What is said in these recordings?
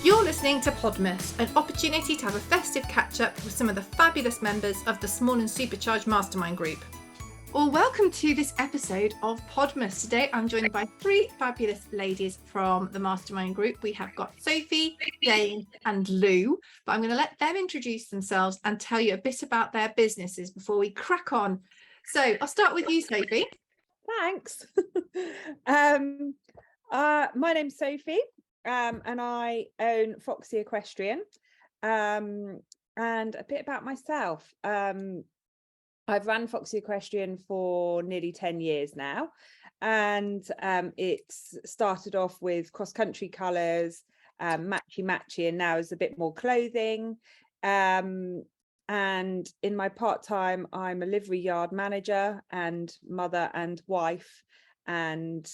You're listening to Podmas, an opportunity to have a festive catch-up with some of the fabulous members of the Small and Supercharged Mastermind group. Well, welcome to this episode of Podmas. Today I'm joined by three fabulous ladies from the Mastermind group. We have got Sophie, Jane and Lou, but I'm going to let them introduce themselves and tell you a bit about their businesses before we crack on. So I'll start with you, Sophie. Thanks. My name's Sophie, and I own Foxy Equestrian. And a bit about myself. I've run Foxy Equestrian for nearly 10 years now, and it's started off with cross-country colours, matchy, and now is a bit more clothing. And in my part-time, I'm a livery yard manager and mother and wife, and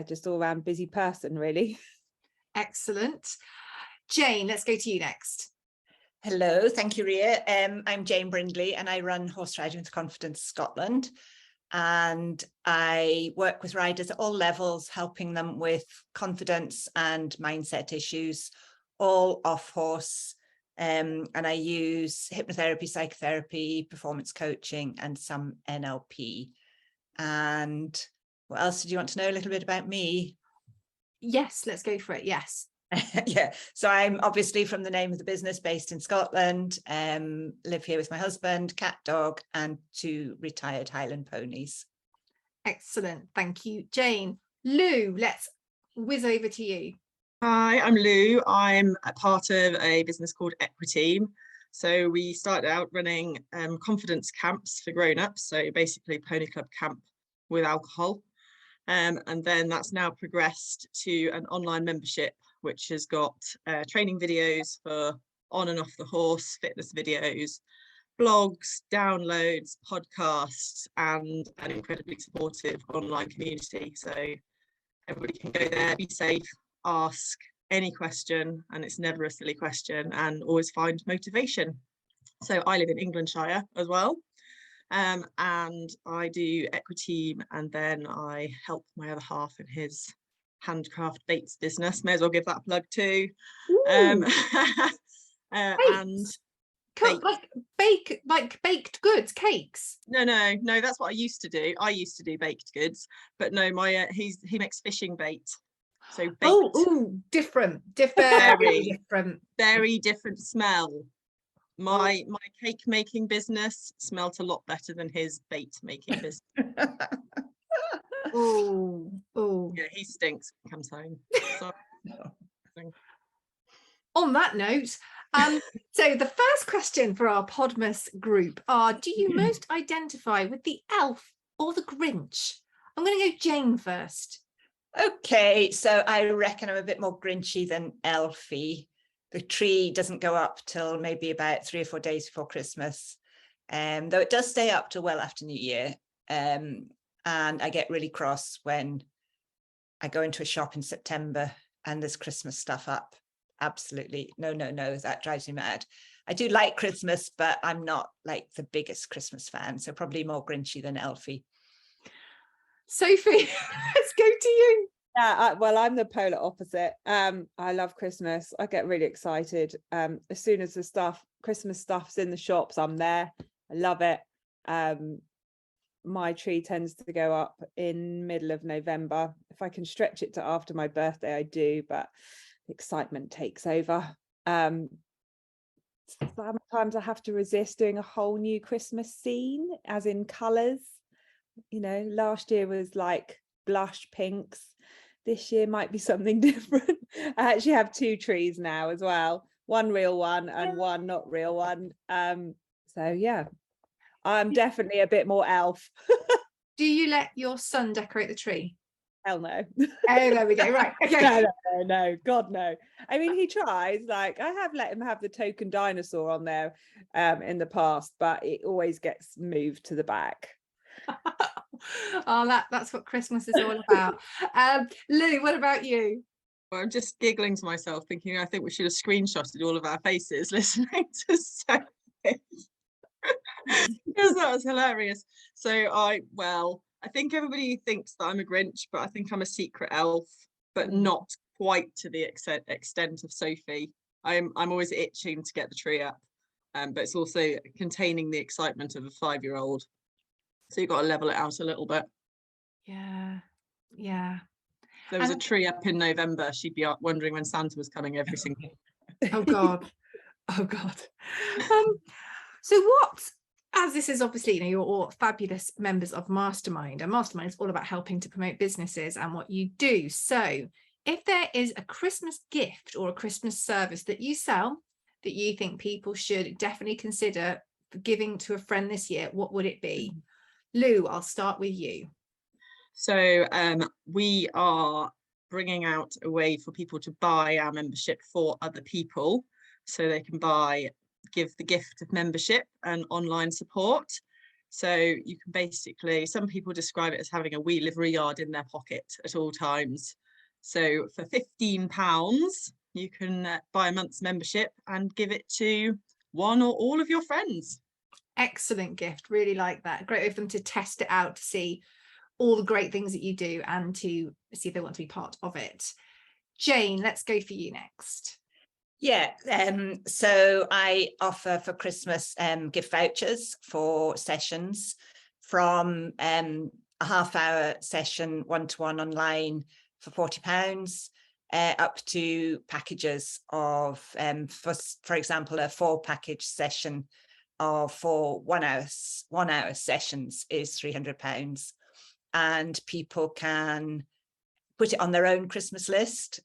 just all-round busy person, really. Excellent. Jane, let's go to you next. Hello, thank you, Ria. I'm Jane Brindley and I run Horse Riding with Confidence Scotland, and I work with riders at all levels, helping them with confidence and mindset issues, all off horse. And I use hypnotherapy, psychotherapy, performance coaching, and some NLP. And what else did you want to know? A little bit about me? Yes, let's go for it. Yes. Yeah, so I'm obviously, from the name of the business, based in Scotland, live here with my husband, cat, dog, and 2 retired Highland ponies. Excellent, thank you. Jane. Lou, let's whiz over to you. Hi, I'm Lou. I'm a part of a business called Equiteam. So we started out running confidence camps for grown-ups, so basically pony club camp with alcohol. And then that's now progressed to an online membership, which has got training videos for on and off the horse, fitness videos, blogs, downloads, podcasts, and an incredibly supportive online community. So everybody can go there, be safe, ask any question, and it's never a silly question, and always find motivation. So I live in Englandshire as well. And I do Equiteam, and then I help my other half in his handcraft baits business. May as well give that a plug too. And like baked goods, cakes. No, that's what I used to do. I used to do baked goods, but no, my he makes fishing bait. So baked. Different, very different smell. My cake making business smelt a lot better than his bait making business. Yeah, he stinks when he comes home. Sorry. On that note, so the first question for our Podmas group are: do you most identify with the elf or the Grinch? I'm going to go Jane first. Okay, so I reckon I'm a bit more Grinchy than elfy. The tree doesn't go up till maybe about 3 or 4 days before Christmas, though it does stay up till well after New Year. And I get really cross when I go into a shop in September and there's Christmas stuff up. Absolutely. No, that drives me mad. I do like Christmas, but I'm not like the biggest Christmas fan, so probably more Grinchy than elfy. Sophie, let's go to you. Yeah, well, I'm the polar opposite. I love Christmas. I get really excited. As soon as the Christmas stuff's in the shops, I'm there. I love it. My tree tends to go up in middle of November. If I can stretch it to after my birthday, I do, but the excitement takes over. Sometimes I have to resist doing a whole new Christmas scene, as in colours. You know, last year was like blush pinks. This year might be something different. I actually have 2 trees now as well. One real one and one not real one. So yeah, I'm definitely a bit more elf. Do you let your son decorate the tree? Hell no. Oh, there we go. Right. Okay. No, God no. I mean, he tries. Like, I have let him have the token dinosaur on there in the past, but it always gets moved to the back. That's what Christmas is all about. Lou, what about you? Well, I'm just giggling to myself, thinking I think we should have screenshotted all of our faces listening to Sophie. Because that was hilarious. So I think everybody thinks that I'm a Grinch, but I think I'm a secret elf, but not quite to the extent of Sophie. I'm always itching to get the tree up, but it's also containing the excitement of a 5-year-old. So you've got to level it out a little bit. Yeah. Yeah. If there was a tree up in November, she'd be wondering when Santa was coming every single. Oh God. Oh God. So what, as this is obviously, you know, you're all fabulous members of Mastermind, and Mastermind is all about helping to promote businesses and what you do. So if there is a Christmas gift or a Christmas service that you sell that you think people should definitely consider giving to a friend this year, what would it be? Lou, I'll start with you. So we are bringing out a way for people to buy our membership for other people, so they can give the gift of membership and online support. So you can basically, some people describe it as having a wee livery yard in their pocket at all times. So for £15, you can buy a month's membership and give it to one or all of your friends. Excellent gift. Really like that. Great of them to test it out, to see all the great things that you do and to see if they want to be part of it. Jane, let's go for you next. Yeah, so I offer for Christmas gift vouchers for sessions, from a half-hour session one-to-one online for £40, up to packages of, for example, a 4-package session of for 1 hour sessions is £300, and people can put it on their own Christmas list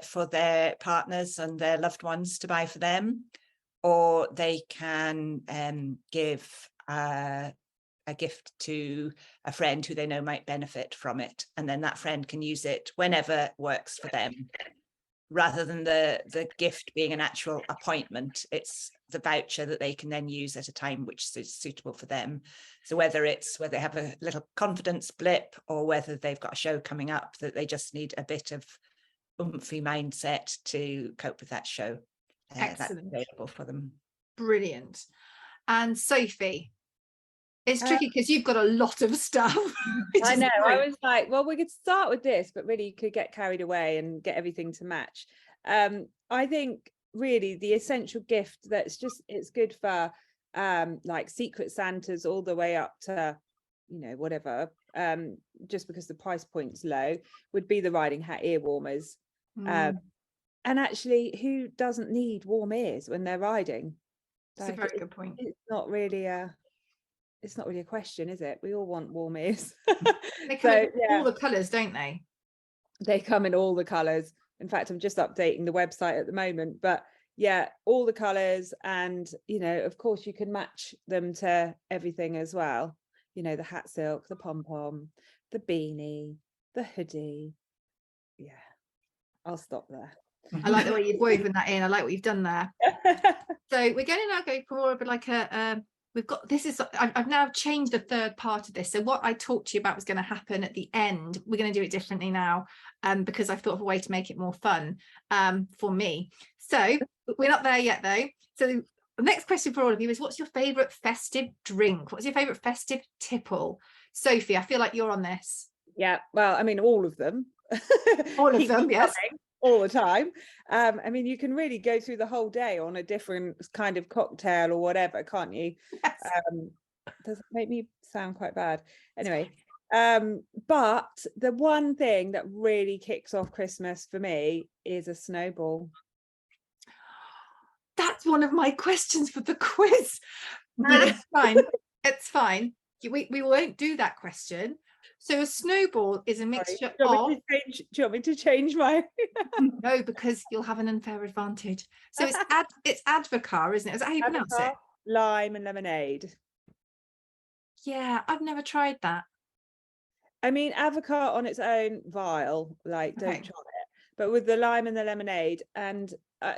for their partners and their loved ones to buy for them, or they can give a gift to a friend who they know might benefit from it, and then that friend can use it whenever works for them, rather than the gift being an actual appointment. It's the voucher that they can then use at a time which is suitable for them. So whether they have a little confidence blip, or whether they've got a show coming up that they just need a bit of oomphy mindset to cope with that show, that's available for them. Brilliant. And Sophie, it's tricky because you've got a lot of stuff. I know. I was like, well, we could start with this, but really you could get carried away and get everything to match. I think really the essential gift it's good for like Secret Santas all the way up to, you know, whatever, just because the price point's low, would be the riding hat ear warmers. And actually, who doesn't need warm ears when they're riding? That's a very good point. It's not really a question, is it? We all want warm ears. They come in all the colours, don't they? They come in all the colours. In fact, I'm just updating the website at the moment, but yeah, all the colours, and you know, of course, you can match them to everything as well. You know, the hat silk, the pom-pom, the beanie, the hoodie. Yeah, I'll stop there. I like the way you've woven that in. I like what you've done there. So we're going to now go for more of like I've now changed the third part of this. So what I talked to you about was going to happen at the end. We're going to do it differently now, because I've thought of a way to make it more fun for me. So we're not there yet though. So the next question for all of you is, what's your favourite festive drink? What's your favourite festive tipple? Sophie, I feel like you're on this. Yeah, well, I mean, all of them. All of them, yes. All the time. I mean, you can really go through the whole day on a different kind of cocktail or whatever, can't you? Yes. Does it make me sound quite bad? Anyway, but the one thing that really kicks off Christmas for me is a snowball. That's one of my questions for the quiz. But it's fine. It's fine. We won't do that question. So a snowball is a mixture of... Do you want me to change my... No, because you'll have an unfair advantage. So it's Advocaat, isn't it? Is that how you pronounce it? Lime and lemonade. Yeah, I've never tried that. I mean, Advocaat on its own, vile, like, don't try it. But with the lime and the lemonade, and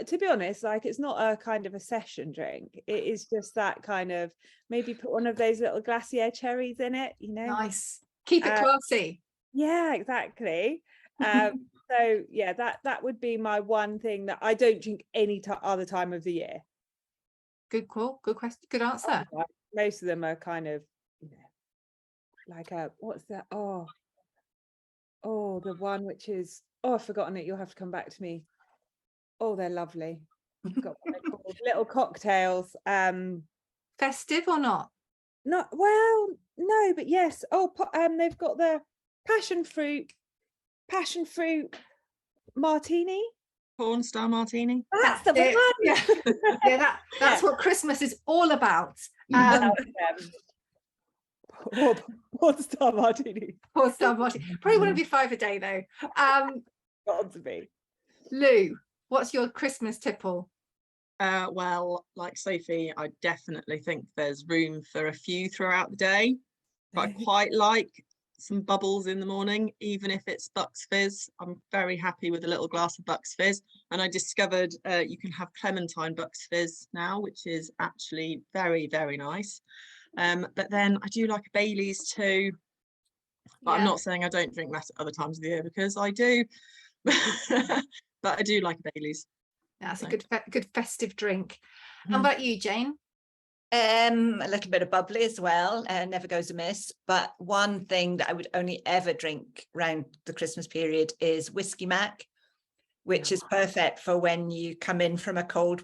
to be honest, like, it's not a kind of a session drink. It is just that kind of, maybe put one of those little glacier cherries in it, you know? Nice. Keep it classy. Yeah, exactly. So yeah, that would be my one thing that I don't drink any other time of the year. Good call. Good question. Good answer. Most of them are kind of, you know, like what's that? Oh, the one which is Oh, I've forgotten it. You'll have to come back to me. Oh, they're lovely. I've got what they're called. Little cocktails. Festive or not? Not well, no, but yes. Oh, they've got the passion fruit martini. Porn star martini. That's the it. one. Yeah, that's what Christmas is all about. Porn star martini. Porn star martini. Probably wouldn't be 5 a day though. Got to be. Lou, what's your Christmas tipple? Well, like Sophie, I definitely think there's room for a few throughout the day, but I quite like some bubbles in the morning, even if it's Bucks Fizz. I'm very happy with a little glass of Bucks Fizz, and I discovered you can have Clementine Bucks Fizz now, which is actually very, very nice. But then I do like a Baileys too, but I'm not saying I don't drink that at other times of the year, because I do. But I do like a Baileys. That's a good festive drink. How Mm. about you, Jane? A little bit of bubbly as well, never goes amiss. But one thing that I would only ever drink around the Christmas period is whiskey mac, which is perfect for when you come in from a cold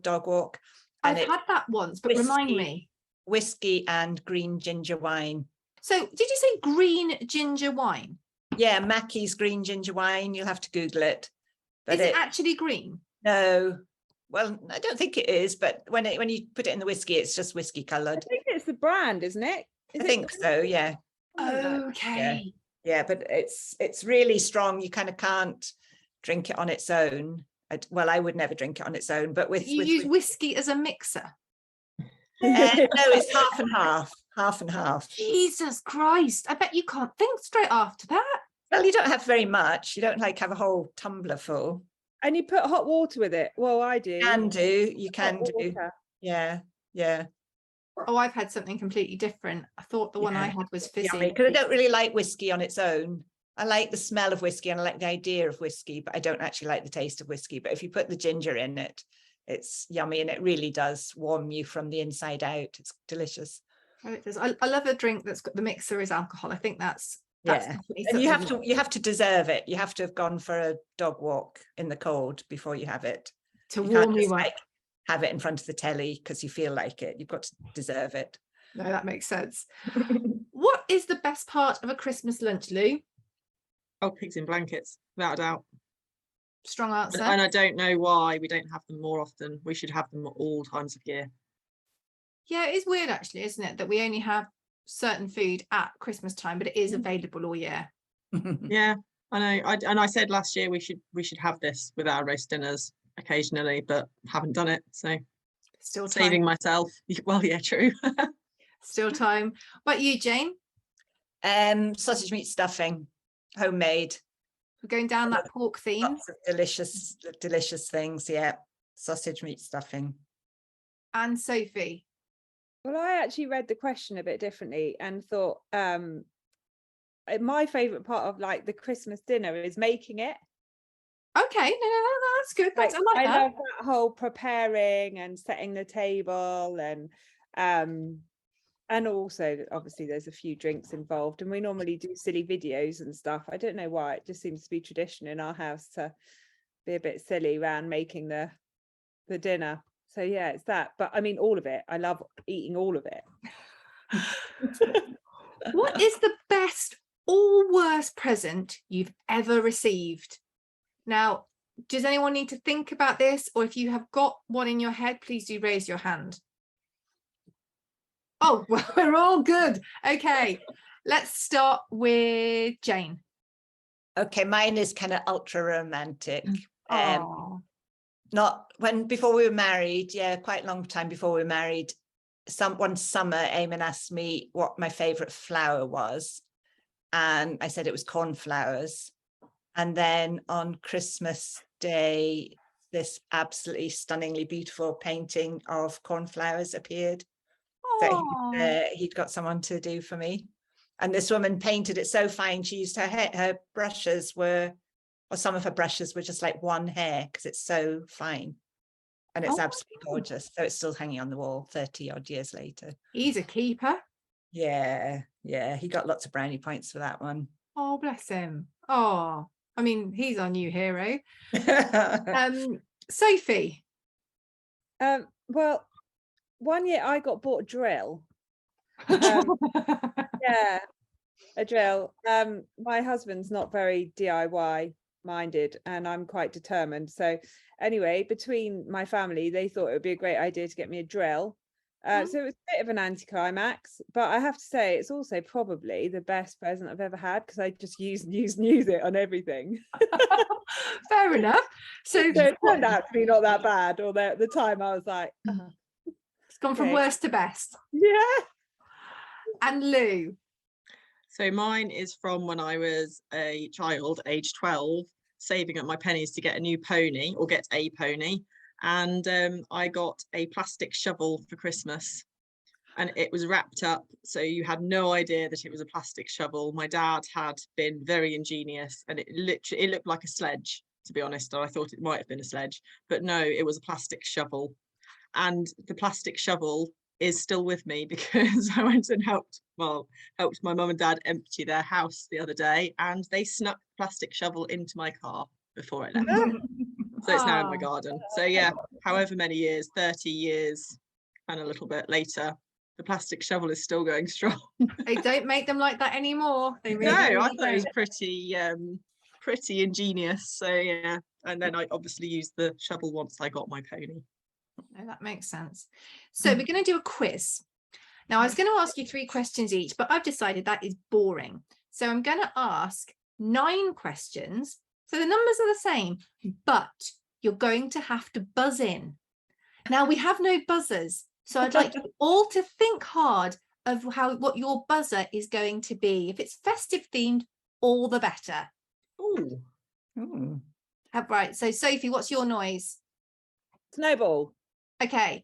dog walk. I've had that once, but remind me. Whiskey and green ginger wine. So did you say green ginger wine? Yeah, Mackey's green ginger wine. You'll have to Google it. But Is it actually green? No. Well, I don't think it is, but when you put it in the whiskey, it's just whiskey coloured. I think it's the brand, isn't it? I think so, yeah. Okay. Yeah, but it's really strong. You kind of can't drink it on its own. I would never drink it on its own, but with use whiskey as a mixer. no, it's half and half. Jesus Christ, I bet you can't think straight after that. Well, you don't have very much. You don't like have a whole tumbler full. And you put hot water with it. Well, I do. You can do. Water. Yeah. Oh, I've had something completely different. I thought the one I had was fizzy. Because I don't really like whiskey on its own. I like the smell of whiskey and I like the idea of whiskey, but I don't actually like the taste of whiskey. But if you put the ginger in it, it's yummy, and it really does warm you from the inside out. It's delicious. Oh, it does. I love a drink that's got the mixer is alcohol. I think that's and you have to deserve it. You have to have gone for a dog walk in the cold before you have it. To warm you up. Like, have it in front of the telly because you feel like it. You've got to deserve it. No, that makes sense. What is the best part of a Christmas lunch, Lou? Oh, pigs in blankets, without a doubt. Strong answer. And I don't know why we don't have them more often. We should have them at all times of year. Yeah, it is weird actually, isn't it, that we only have certain food at Christmas time, but it is available all year. Yeah, I know. And I said last year we should have this with our roast dinners occasionally, but haven't done it. So Still time. saving myself. Well, yeah, true. Still time. What about you, Jane? Sausage meat stuffing, homemade. We're going down that pork theme. Lots of delicious things. Yeah, sausage meat stuffing. And Sophie? Well, I actually read the question a bit differently and thought my favourite part of like the Christmas dinner is making it. Okay, no, that's good. That's, Like, I like I that. love that whole preparing and setting the table and also obviously there's a few drinks involved, and we normally do silly videos and stuff. I don't know why, it just seems to be tradition in our house to be a bit silly around making the dinner. So yeah, it's that. But I mean, all of it. I love eating all of it. What is the best or worst present you've ever received? Now, does anyone need to think about this? Or if you have got one in your head, please do raise your hand. Oh, well, we're all good. Okay, let's start with Jane. Okay, mine is kind of ultra romantic. Oh. Before we were married, quite a long time before we were married, one summer Eamon asked me what my favorite flower was, and I said it was cornflowers. And then on Christmas Day, this absolutely stunningly beautiful painting of cornflowers appeared that he'd got someone to do for me. And this woman painted it so fine. She used her brushes were, or some of her brushes were just like one hair because it's so fine. And it's absolutely gorgeous. So it's still hanging on the wall 30 odd years later. He's a keeper. Yeah. He got lots of brownie points for that one. Oh, bless him. Oh, I mean, he's our new hero. Sophie. Well, one year I got bought a drill. Yeah, a drill. My husband's not very DIY minded, and I'm quite determined. So anyway, between my family, they thought it would be a great idea to get me a drill. So it was a bit of an anticlimax, but I have to say it's also probably the best present I've ever had, because I just use it on everything. Fair enough. So it turned out to be not that bad, although at the time I was like, it's gone from worst to best. Yeah. And Lou. So mine is from when I was a child, age 12, saving up my pennies to get a new pony, or get a pony. And I got a plastic shovel for Christmas, and it was wrapped up, so you had no idea that it was a plastic shovel. My dad had been very ingenious, and it looked like a sledge, to be honest. I thought it might have been a sledge, but no, it was a plastic shovel. And the plastic shovel is still with me, because I went and helped my mum and dad empty their house the other day, and they snuck the plastic shovel into my car before I left. So it's now in my garden. So yeah, however many years, 30 years and a little bit later, the plastic shovel is still going strong. They don't make them like that anymore. They really I thought it was pretty ingenious. So yeah, and then I obviously used the shovel once I got my pony. No, that makes sense. So we're going to do a quiz. Now, I was going to ask you 3 questions each, but I've decided that is boring. So I'm going to ask 9 questions. So the numbers are the same, but you're going to have to buzz in. Now, we have no buzzers, so I'd like you all to think hard of what your buzzer is going to be. If it's festive themed, all the better. Ooh. Right, so Sophie, what's your noise? Snowball. Okay.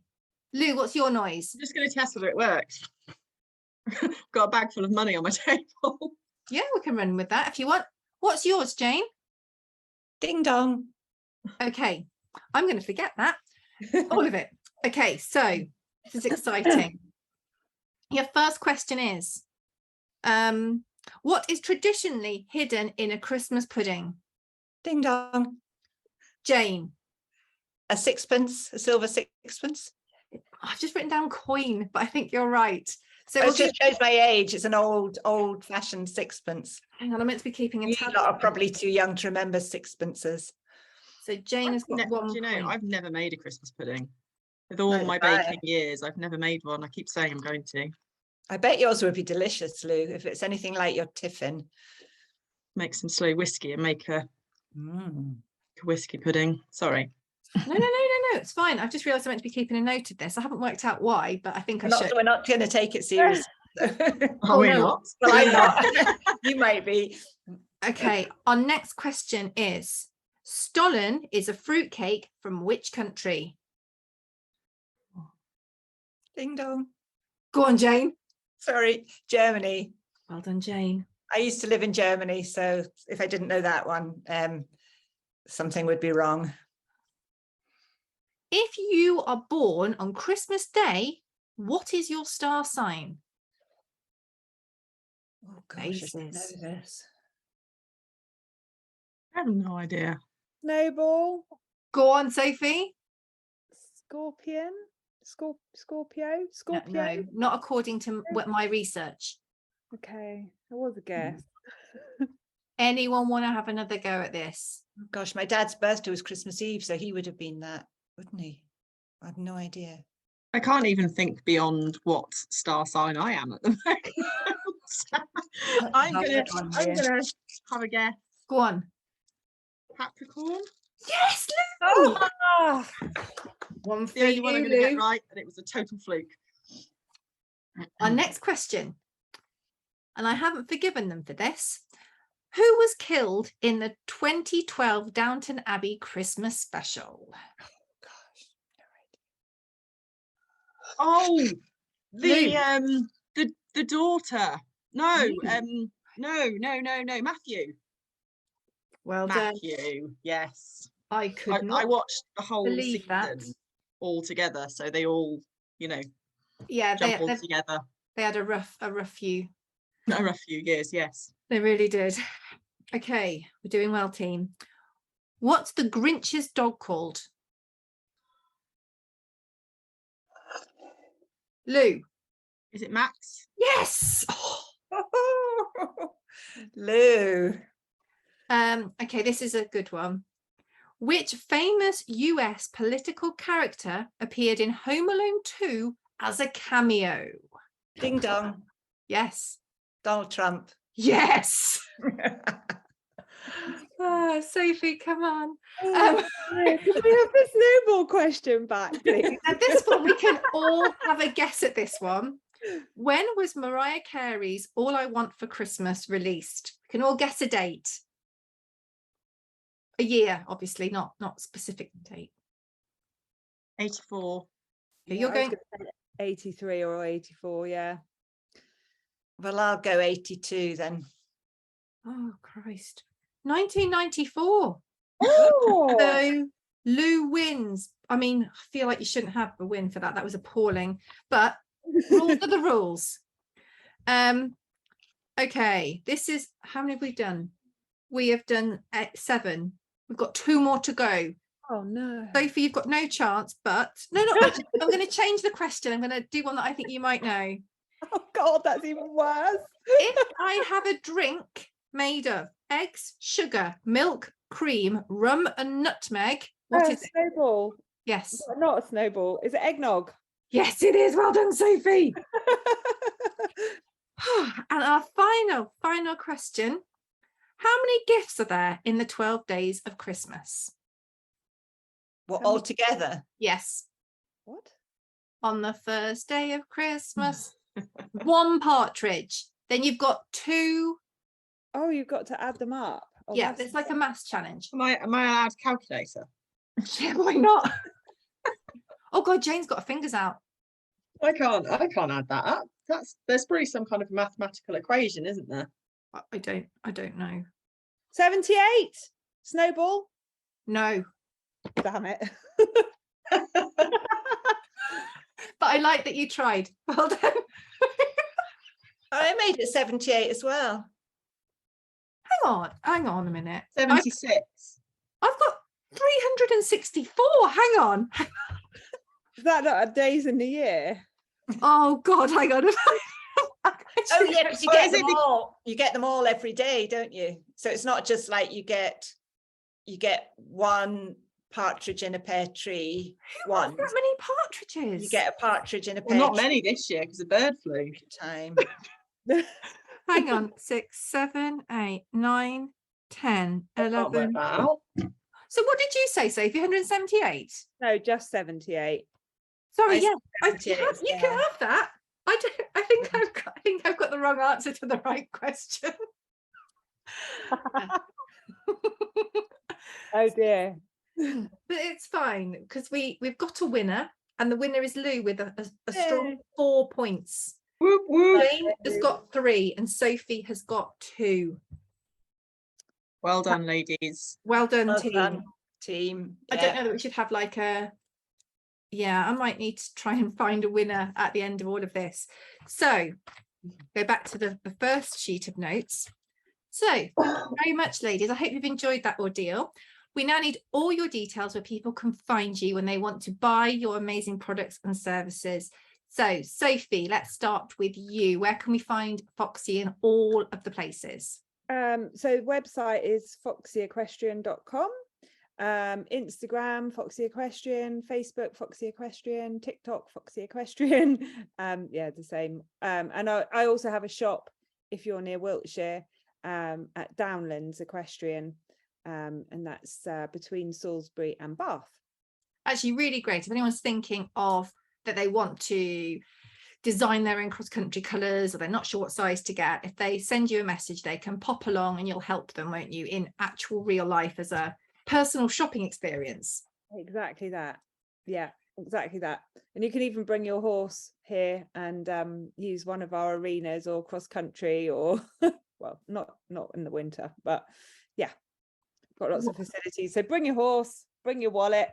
Lou, what's your noise? I'm just going to test whether it works. Got a bag full of money on my table. Yeah, we can run with that if you want. What's yours, Jane? Ding dong. Okay, I'm going to forget that. All of it. Okay, so this is exciting. Your first question is, what is traditionally hidden in a Christmas pudding? Ding dong. Jane. A sixpence, a silver sixpence. I've just written down coin, but I think you're right. So it just shows my age. It's an old-fashioned sixpence. Hang on, I'm meant to be keeping a tab. You lot are probably too young to remember sixpences. So Jane has got 1 Do you know, point. I've never made a Christmas pudding. With all my baking years, I've never made one. I keep saying I'm going to. I bet yours would be delicious, Lou, if it's anything like your tiffin. Make some slow whiskey and make a whiskey pudding. Sorry. No, it's fine. I've just realised I'm meant to be keeping a note of this. I haven't worked out why, but I think I should. We're not going to take it seriously. Oh, we're not? Well, I'm not. You might be. Okay, our next question is, Stollen is a fruitcake from which country? Ding dong. Go on, Jane. Sorry, Germany. Well done, Jane. I used to live in Germany, so if I didn't know that one, something would be wrong. If you are born on Christmas Day, what is your star sign? Oh gosh, I didn't know this. I have no idea. Snowball. Go on, Sophie. Scorpion. Scorpio. No, not according to my research. Okay, that was a guess. Anyone want to have another go at this? Oh, gosh, my dad's birthday was Christmas Eve, so he would have been that, wouldn't he? I have no idea. I can't even think beyond what star sign I am at the moment. I'm gonna have a guess. Go on. Capricorn. Yes, Lou! Oh, One for The only one I'm you, gonna get Lou. right, and it was a total fluke. Our next question, and I haven't forgiven them for this. Who was killed in the 2012 Downton Abbey Christmas special? Oh, the daughter. No, Matthew. Well done. Matthew, yes. I could not. I watched the whole believe season that. all together, so they all, Yeah, jump all together. they had a rough few. A rough few years, yes. They really did. Okay, we're doing well, team. What's the Grinch's dog called? Lou. Is it Max? Yes. Lou. Okay, this is a good one. Which famous US political character appeared in Home Alone 2 as a cameo? Ding dong. Yes. Donald Trump. Yes. Oh, Sophie, come on. Can we have the snowball question back, please? At this point, we can all have a guess at this one. When was Mariah Carey's All I Want for Christmas released? We can all guess a date. A year, obviously, not specific date. 84. You're going 83 or 84, yeah. Well, I'll go 82 then. Oh, Christ. 1994. Oh, So Lou wins. I mean, I feel like you shouldn't have a win for that. That was appalling. But rules are the rules. Okay, this is, how many have we done? We have done 7. We've got 2 more to go. oh no. Sophie, you've got no chance, but actually, I'm going to change the question. I'm going to do one that I think you might know. Oh God, that's even worse. If I have a drink made of eggs, sugar, milk, cream, rum, and nutmeg, what is it? Snowball. Yes. Not a snowball. Is it eggnog? Yes, it is. Well done, Sophie. And our final question. How many gifts are there in the 12 days of Christmas? What, all together? Yes. What? On the first day of Christmas, 1 partridge. Then you've got 2. Oh, you've got to add them up. Oh, Yeah, it's like a maths challenge. Am I allowed a calculator? Yeah, why not? Oh God, Jane's got her fingers out. I can't add that up. There's probably some kind of mathematical equation, isn't there? I don't know. 78. Snowball. No. Damn it. But I like that you tried. Well done. I made it 78 as well. Hang on a minute. 76. I've got 364. Hang on. Is that not a days in the year? Oh God, hang on. Oh yeah, because you get them all. You get them all every day, don't you? So it's not just like you get 1 partridge in a pear tree. Who wants that many partridges? You get a partridge in a Well, pear not tree many this year because the bird flu. time. Hang on. 6, 7, 8, 9, 10, Can't work 11. that out. So what did you say, Sophie? 178? No, just 78. Sorry, I yeah. said 78, You can have that. I think I've got the wrong answer to the right question. Oh dear. But it's fine because we've got a winner, and the winner is Lou with a strong 4 points. Whoop, whoop. Jane has got 3 and Sophie has got 2. Well done, ladies. Well done, Well team. done, team. I don't know that we should have like a, I might need to try and find a winner at the end of all of this. So go back to the first sheet of notes. So very much, ladies, I hope you've enjoyed that ordeal. We now need all your details where people can find you when they want to buy your amazing products and services. So Sophie, let's start with you. Where can we find Foxy in all of the places? So the website is foxyequestrian.com. Instagram Foxy Equestrian, Facebook Foxy Equestrian, TikTok Foxy Equestrian. Yeah, the same. And I also have a shop if you're near Wiltshire, at Downlands Equestrian, and that's between Salisbury and Bath. Actually, really great. If anyone's thinking of that they want to design their own cross-country colours, or they're not sure what size to get, if they send you a message, they can pop along and you'll help them, won't you, in actual real life as a personal shopping experience. Exactly that. Yeah, exactly that. And you can even bring your horse here and use one of our arenas or cross country, or well, not in the winter, but yeah, got lots of facilities. So bring your horse, bring your wallet,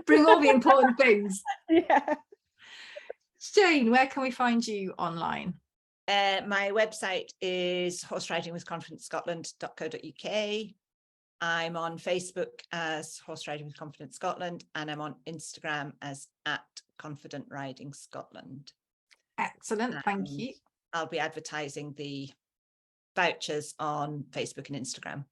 bring all the important things. Yeah. Jane, where can we find you online? My website is horseridingwithconfidencescotland.co.uk. I'm on Facebook as Horse Riding with Confidence Scotland, and I'm on Instagram as @ConfidentRidingScotland. Excellent, thank you. I'll be advertising the vouchers on Facebook and Instagram.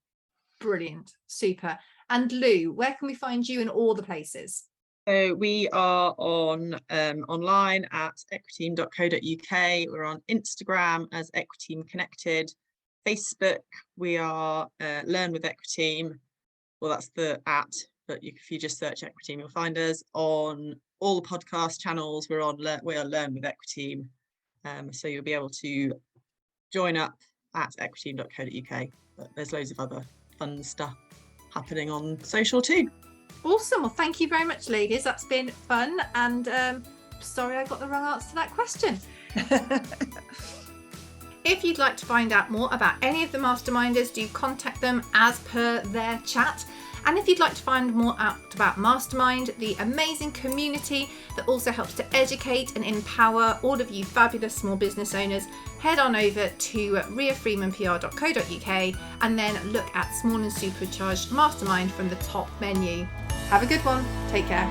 Brilliant, super. And Lou, where can we find you in all the places? So we are on online at equiteam.co.uk. We're on Instagram as Equiteam Connected. Facebook, we are Learn with Equiteam. Well, that's the but if you just search Equiteam, you'll find us. On all the podcast channels, we are Learn with Equiteam. So you'll be able to join up at equiteam.co.uk. But there's loads of other fun stuff happening on social too. Awesome. Well, thank you very much, ladies. That's been fun. And sorry I got the wrong answer to that question. If you'd like to find out more about any of the masterminders, do contact them as per their chat. And if you'd like to find more out about Mastermind, the amazing community that also helps to educate and empower all of you fabulous small business owners, head on over to riafreemanpr.co.uk and then look at Small and Supercharged Mastermind from the top menu. Have a good one. Take care.